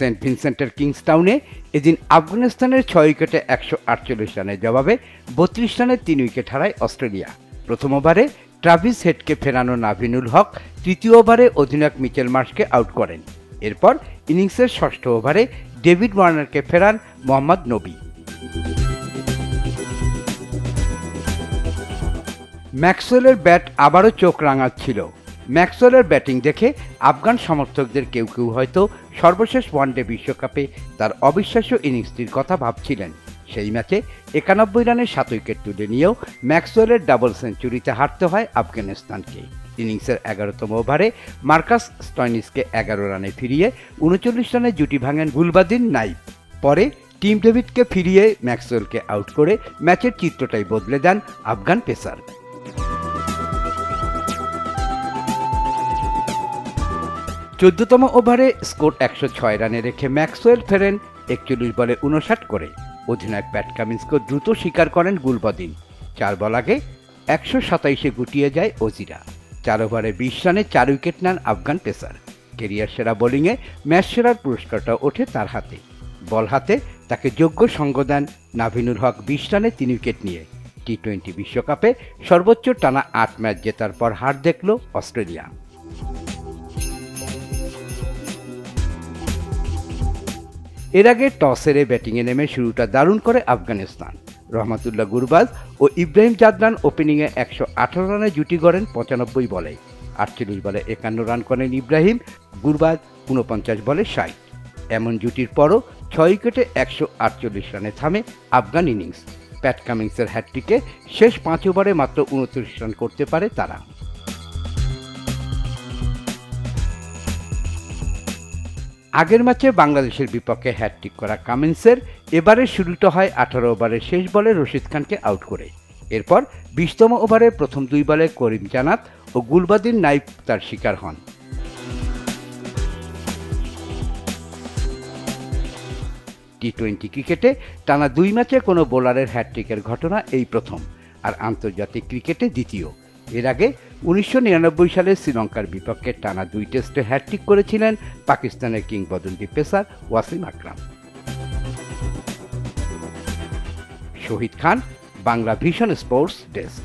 Saint ভিনসেন্টের কিংসটাউনে এদিন আফগানিস্তানের 6 উইকেটে 148 রানের জবাবে 32 রানে 3 উইকেট হারায় অস্ট্রেলিয়া। প্রথম ওভারে ট্রাভিস হেডকে ফেরানো নাভিনুল হক তৃতীয় ওভারে অধিনায়ক মিচেল মার্শকে আউট করেন। এরপর ইনিংসের ষষ্ঠ ওভারে ডেভিড ওয়ার্নারকে ফেরান মোহাম্মদ নবী। ম্যাক্সওয়েলের ব্যাট আবারও চোখ রাঙাচ্ছিল। ম্যাক্সওয়েলের ব্যাটিং দেখে আফগান সমর্থকদের কেউ কেউ হয়তো সর্বশেষ ওয়ানডে বিশ্বকাপে তার অবিশ্বাস্য ইনিংসটির কথা ভাবছিলেন। সেই ম্যাচে 91 রানে 7 উইকেট তুলে নিয়েও ম্যাক্সওয়েলের ডাবল সেঞ্চুরিতে হারতে হয় আফগানিস্তানকে। ইনিংসের 11তম ওভারে মার্কাস স্টয়নিসকে 11 রানে ফিরিয়ে 39 রানে জুটি ভাঙেন গুলবাদিন নাইব। পরে টিম ডেভিডকে ফিরিয়ে ম্যাক্সওয়েলকে আউট করে ম্যাচের চিত্রটাই বদলে দেন আফগান পেসার। 14তম ওভারে স্কোর 106 রানে রেখে ম্যাক্সওয়েল ফেরেন 41 বলে 59 করে। অধিনায়ক প্যাট কামিন্সকে দ্রুত শিকার করেন গুলবাদিন। 4 বল আগে 127-এ গুটিয়ে যায় অজিরা। 4 ওভারে 20 রানে 4 উইকেট নেন আফগান পেসার। কেরিয়ার সেরা বোলিংয়ে ম্যাচ সেরার পুরস্কারটা ওঠে তার হাতে। বল হাতে তাকে যোগ্য সঙ্গ দেন নাভিনুল হক 20 রানে 3 উইকেট নিয়ে। টি-20 বিশ্বকাপে সর্বোচ্চ টানা 8 ম্যাচ জেতার পর হার দেখল অস্ট্রেলিয়া। এর আগে টস হেরে ব্যাটিংয়ে নেমে শুরুটা দারুণ করে আফগানিস্তান। রহমাতুল্লাহ গুরবাজ ও ইব্রাহিম জাদরান ওপেনিংয়ে 118 রানে জুটি গড়েন 95 বলে। 48 বলে 51 রান করেন ইব্রাহিম, গুরবাজ 49 বলে 60। এমন জুটির পরও 6 উইকেটে 148 রানে থামে আফগান ইনিংস। প্যাট কামিন্সের হ্যাটট্রিকে শেষ 5 ওভারে মাত্র 29 রান করতে পারে তারা। আগের ম্যাচে বাংলাদেশের বিপক্ষে হ্যাটট্রিক করা কামিন্সের এবারের শুরুটা হয় 18 ওভারের শেষ বলে রশিদ খানকে আউট করে। এরপর 20তম ওভারে প্রথম 2 বলে করিম জানাত ও গুলবাদিন নাইব তার শিকার হন। টি-20 ক্রিকেটে টানা 2 ম্যাচে কোনো বোলারের হ্যাটট্রিকের ঘটনা এই প্রথম, আর আন্তর্জাতিক ক্রিকেটে দ্বিতীয়। এর আগে 1999 সালে শ্রীলঙ্কার বিপক্ষে টানা 2 টেস্টে হ্যাটট্রিক করেছিলেন পাকিস্তানের কিংবদন্তি পেসার ওয়াসিম আকরাম। শহীদ খান, বাংলা ভিশন স্পোর্টস ডেস্ক।